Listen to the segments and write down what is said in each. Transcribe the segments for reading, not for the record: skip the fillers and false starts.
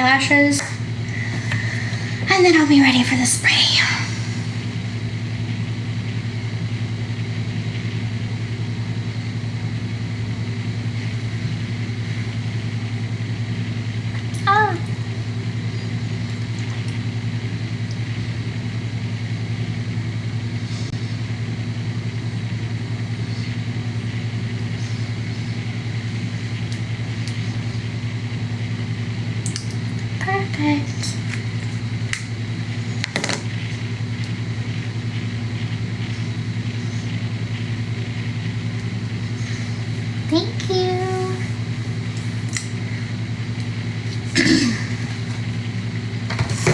eyelashes. And then I'll be ready for the spray. Perfect. Thank you.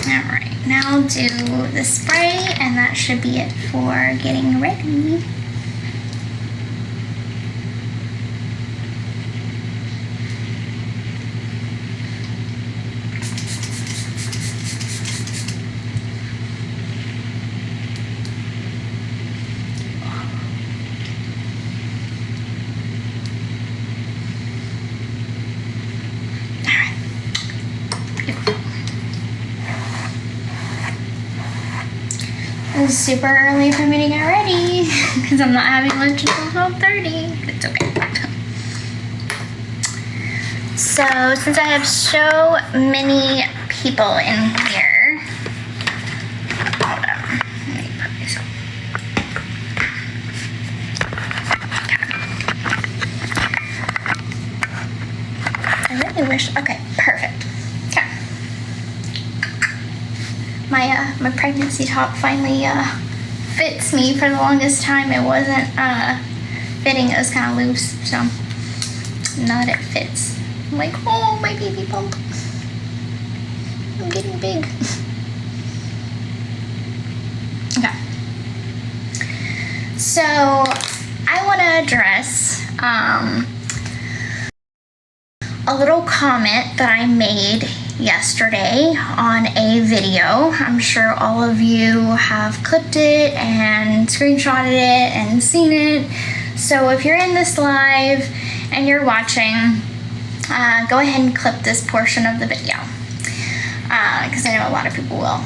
All right, now I'll do the spray, and that should be it for getting ready. It's super early for me to get ready because I'm not having lunch until 12:30. It's okay. So since I have so many people in here, hold on, let me put this up. I really wish, okay, perfect. Okay. My pregnancy top finally fits me. For the longest time it wasn't fitting, it was kind of loose, so now that it fits, I'm like, oh, my baby bump, I'm getting big. Okay, so I want to address a little comment that I made yesterday on a video. I'm sure all of you have clipped it and screenshotted it and seen it. So if you're in this live and you're watching, go ahead and clip this portion of the video, because I know a lot of people will.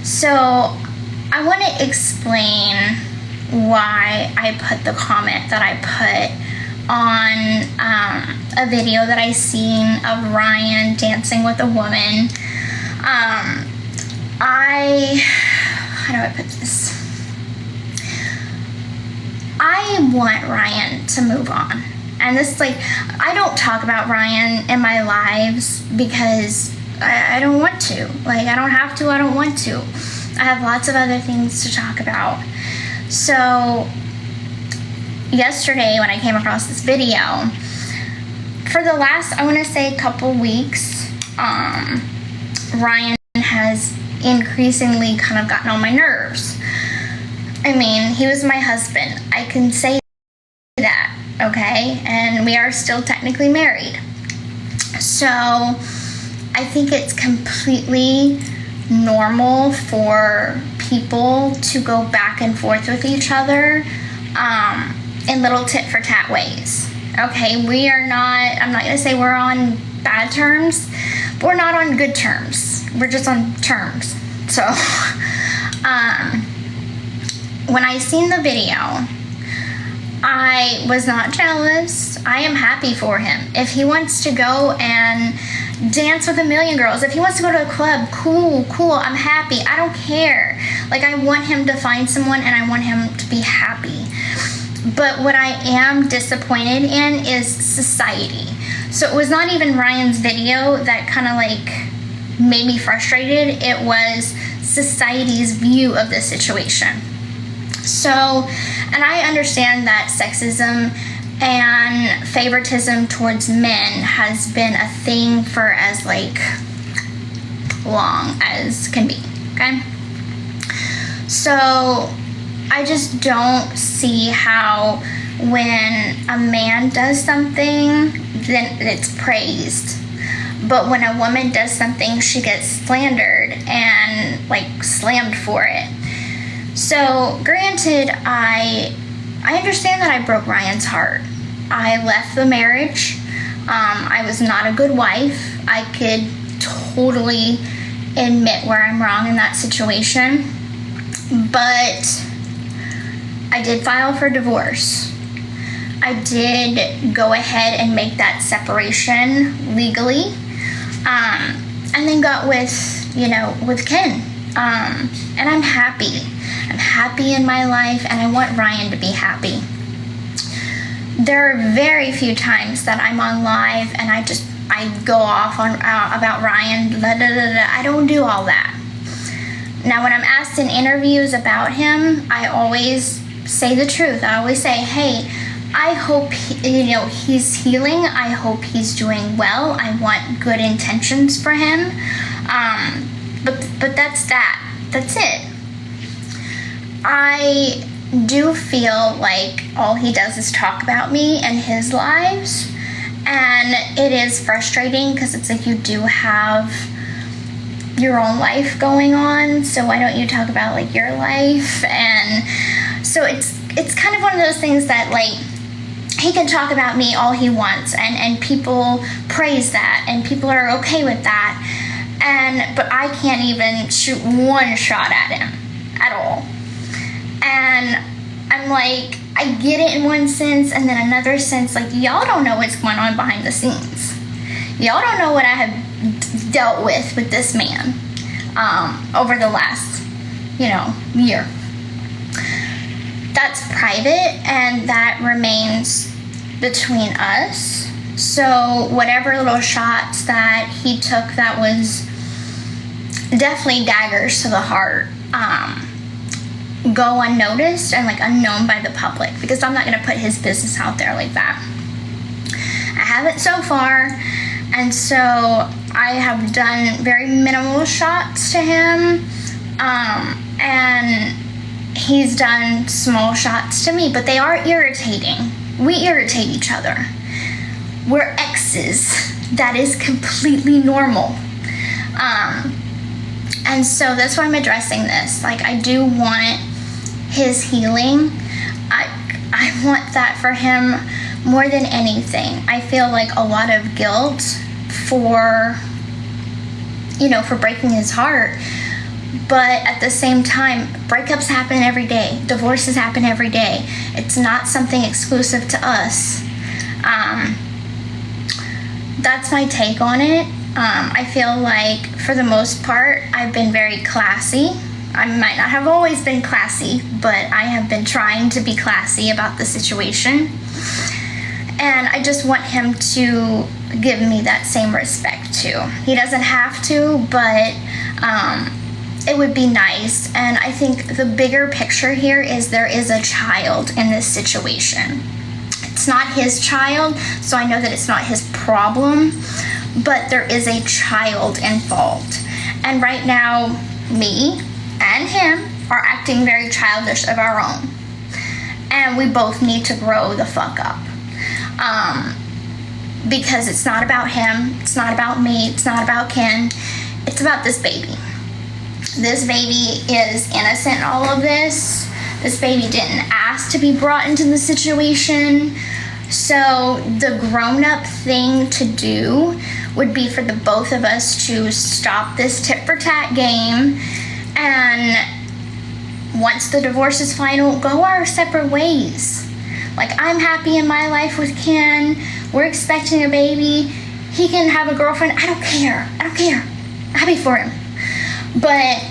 So I want to explain why I put the comment that I put on a video that I seen of Ryan dancing with a woman. How do I put this? I want Ryan to move on. And this, like, I don't talk about Ryan in my lives because I don't want to. Like, I don't have to, I don't want to. I have lots of other things to talk about. So yesterday when I came across this video, for the last, I want to say, couple weeks, Ryan has increasingly kind of gotten on my nerves. I mean, he was my husband. I can say that, okay? And we are still technically married. So I think it's completely normal for people to go back and forth with each other in little tit-for-tat ways. Okay, we are not, I'm not going to say we're on bad terms, but we're not on good terms. We're just on terms. So, when I seen the video, I was not jealous. I am happy for him. If he wants to go and dance with a million girls, if he wants to go to a club, cool, I'm happy. I don't care. Like, I want him to find someone and I want him to be happy. But what I am disappointed in is society. So it was not even Ryan's video that kind of like made me frustrated. It was society's view of the situation. So, and I understand that sexism and favoritism towards men has been a thing for as like long as can be, okay? So I just don't see how when a man does something, then it's praised. But when a woman does something, she gets slandered and like slammed for it. So granted, I understand that I broke Ryan's heart. I left the marriage. I was not a good wife. I could totally admit where I'm wrong in that situation. But I did file for divorce. I did go ahead and make that separation legally. And then got with Ken. And I'm happy. I'm happy in my life, and I want Ryan to be happy. There are very few times that I'm on live and I go off on about Ryan. I don't do all that. Now, when I'm asked in interviews about him, I always say the truth. I always say, hey, I hope he's healing. I hope he's doing well. I want good intentions for him. But that's that. That's it. I do feel like all he does is talk about me and his lives, and it is frustrating because it's like, you do have your own life going on, so why don't you talk about like your life? And so it's kind of one of those things that, like, he can talk about me all he wants, and people praise that, and people are okay with that, but I can't even shoot one shot at him at all. And I'm like, I get it in one sense, and then another sense, like, y'all don't know what's going on behind the scenes. Y'all don't know what I have dealt with this man over the last, year. That's private, and that remains between us. So whatever little shots that he took that was definitely daggers to the heart, go unnoticed and like unknown by the public, because I'm not going to put his business out there like that. I haven't so far, and so I have done very minimal shots to him, and he's done small shots to me, but they are irritating. We irritate each other. We're exes. That is completely normal. And so that's why I'm addressing this. Like, I do want his healing. I want that for him more than anything. I feel like a lot of guilt for breaking his heart. But at the same time, breakups happen every day. Divorces happen every day. It's not something exclusive to us. That's my take on it. I feel like, for the most part, I've been very classy. I might not have always been classy, but I have been trying to be classy about the situation. And I just want him to give me that same respect too. He doesn't have to, but it would be nice. And I think the bigger picture here is there is a child in this situation. It's not his child, so I know that it's not his problem, but there is a child involved. And right now, me and him are acting very childish of our own. And we both need to grow the fuck up. Because it's not about him, it's not about me, it's not about Ken, it's about this baby. This baby is innocent in all of this. This baby didn't ask to be brought into the situation. So the grown-up thing to do would be for the both of us to stop this tit-for-tat game, and once the divorce is final, go our separate ways. Like, I'm happy in my life with Ken. We're expecting a baby. He can have a girlfriend. I don't care. I'm happy for him. But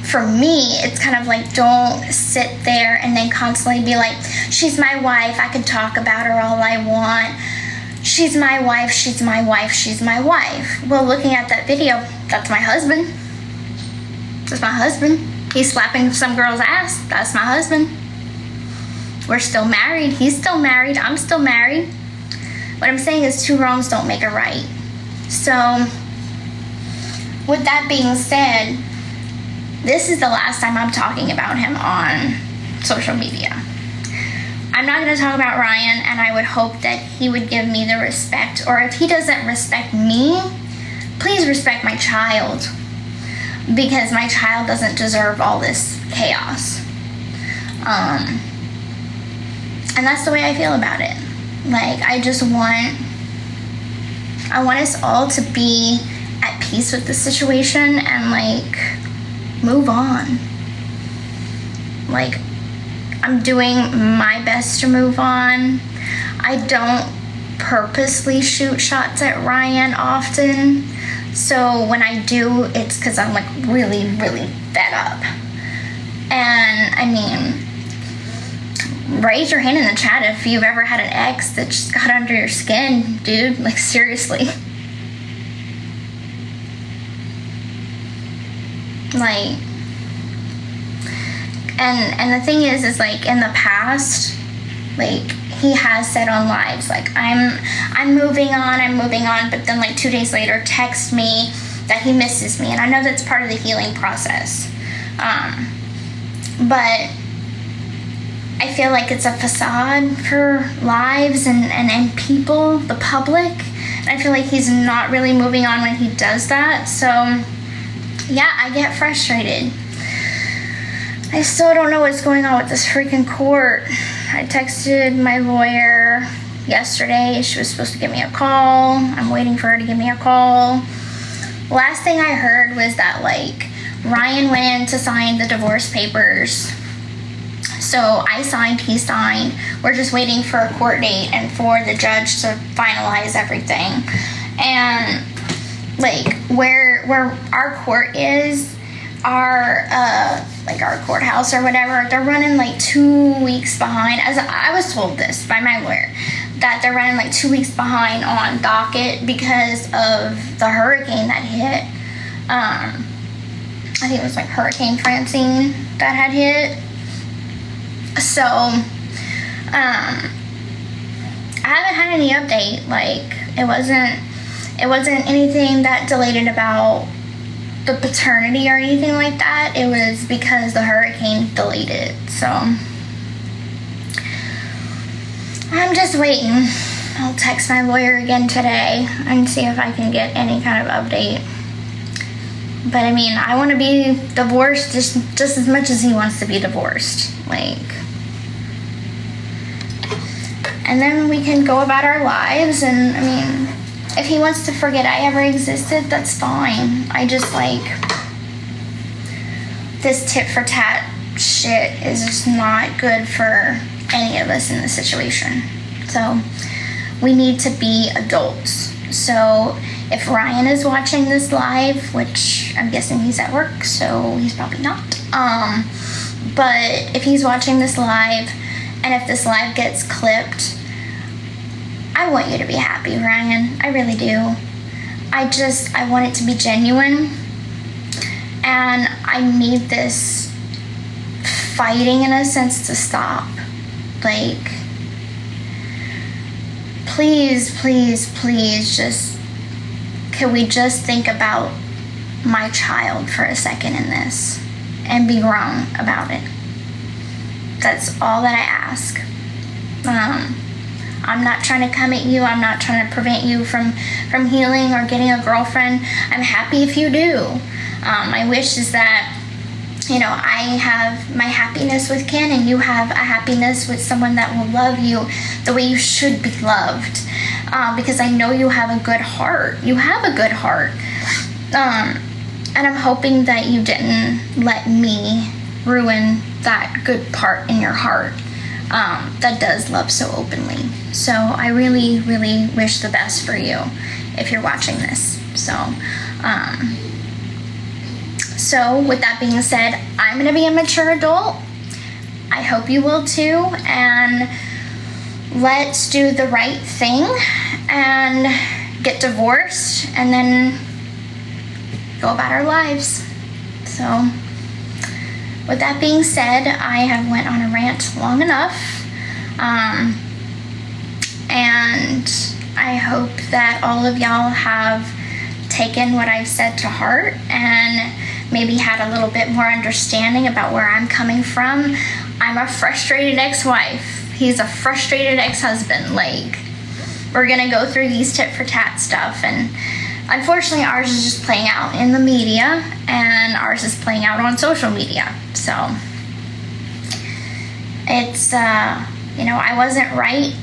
for me, it's kind of like, don't sit there and then constantly be like, she's my wife. I could talk about her all I want. She's my wife. She's my wife. She's my wife. Well, looking at that video, that's my husband. That's my husband. He's slapping some girl's ass. That's my husband. We're still married. He's still married. I'm still married. What I'm saying is, two wrongs don't make a right. So, with that being said, this is the last time I'm talking about him on social media. I'm not going to talk about Ryan, and I would hope that he would give me the respect, or if he doesn't respect me, please respect my child, because my child doesn't deserve all this chaos. And that's the way I feel about it. Like, I I want us all to be at peace with the situation and like move on. Like, I'm doing my best to move on. I don't purposely shoot shots at Ryan often, so when I do, it's because I'm like really, really fed up. And I mean, raise your hand in the chat if you've ever had an ex that just got under your skin, dude. Like, seriously. Like, and the thing is like, in the past, like, he has said on lives, like, I'm moving on, but then like 2 days later text me that he misses me, and I know that's part of the healing process. But I feel like it's a facade for lives and people, the public. And I feel like he's not really moving on when he does that. So, yeah, I get frustrated. I still don't know what's going on with this freaking court. I texted my lawyer yesterday. She was supposed to give me a call. I'm waiting for her to give me a call. Last thing I heard was that, like, Ryan went in to sign the divorce papers. So I signed, he signed. We're just waiting for a court date and for the judge to finalize everything. And like, where our court is, our courthouse or whatever, they're running like 2 weeks behind. As I was told this by my lawyer, that they're running like 2 weeks behind on docket because of the hurricane that hit. I think it was like Hurricane Francine that had hit. So, I haven't had any update. Like, it wasn't anything that delayed it about the paternity or anything like that. It was because the hurricane delayed it. So, I'm just waiting. I'll text my lawyer again today and see if I can get any kind of update. But I mean, I want to be divorced just as much as he wants to be divorced. Like, and then we can go about our lives. And I mean, if he wants to forget I ever existed, that's fine. I just, like, this tit for tat shit is just not good for any of us in this situation. So we need to be adults. So if Ryan is watching this live, which I'm guessing he's at work, so he's probably not. But if he's watching this live, and if this live gets clipped, I want you to be happy, Ryan. I really do. I want it to be genuine. And I need this fighting, in a sense, to stop. Like, please, please, please, can we just think about my child for a second in this and be grown about it? That's all that I ask. I'm not trying to come at you. I'm not trying to prevent you from healing or getting a girlfriend. I'm happy if you do. My wish is that, you know, I have my happiness with Ken and you have a happiness with someone that will love you the way you should be loved. Because I know you have a good heart. You have a good heart. And I'm hoping that you didn't let me ruin that good part in your heart that does love so openly. So I really, really wish the best for you if you're watching this. So with that being said, I'm going to be a mature adult. I hope you will too. And let's do the right thing and get divorced and then go about our lives. So with that being said, I have went on a rant long enough. And I hope that all of y'all have taken what I've said to heart and maybe had a little bit more understanding about where I'm coming from. I'm a frustrated ex-wife. He's a frustrated ex-husband. Like, we're gonna go through these tit for tat stuff, and unfortunately ours is just playing out in the media and ours is playing out on social media. So it's you know, I wasn't right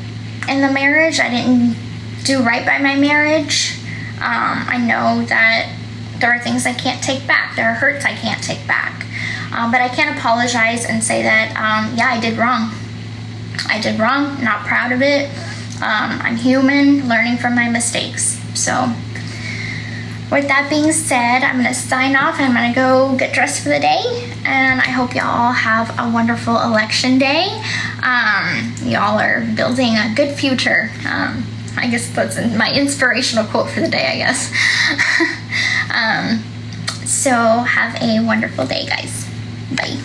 in the marriage. I didn't do right by my marriage. I know that there are things I can't take back. There are hurts I can't take back. But I can apologize and say that, yeah, I did wrong. I did wrong, not proud of it. I'm human, learning from my mistakes. So with that being said, I'm gonna sign off. I'm gonna go get dressed for the day, and I hope y'all have a wonderful election day. Y'all are building a good future. I guess that's my inspirational quote for the day, I guess. So have a wonderful day, guys. Bye.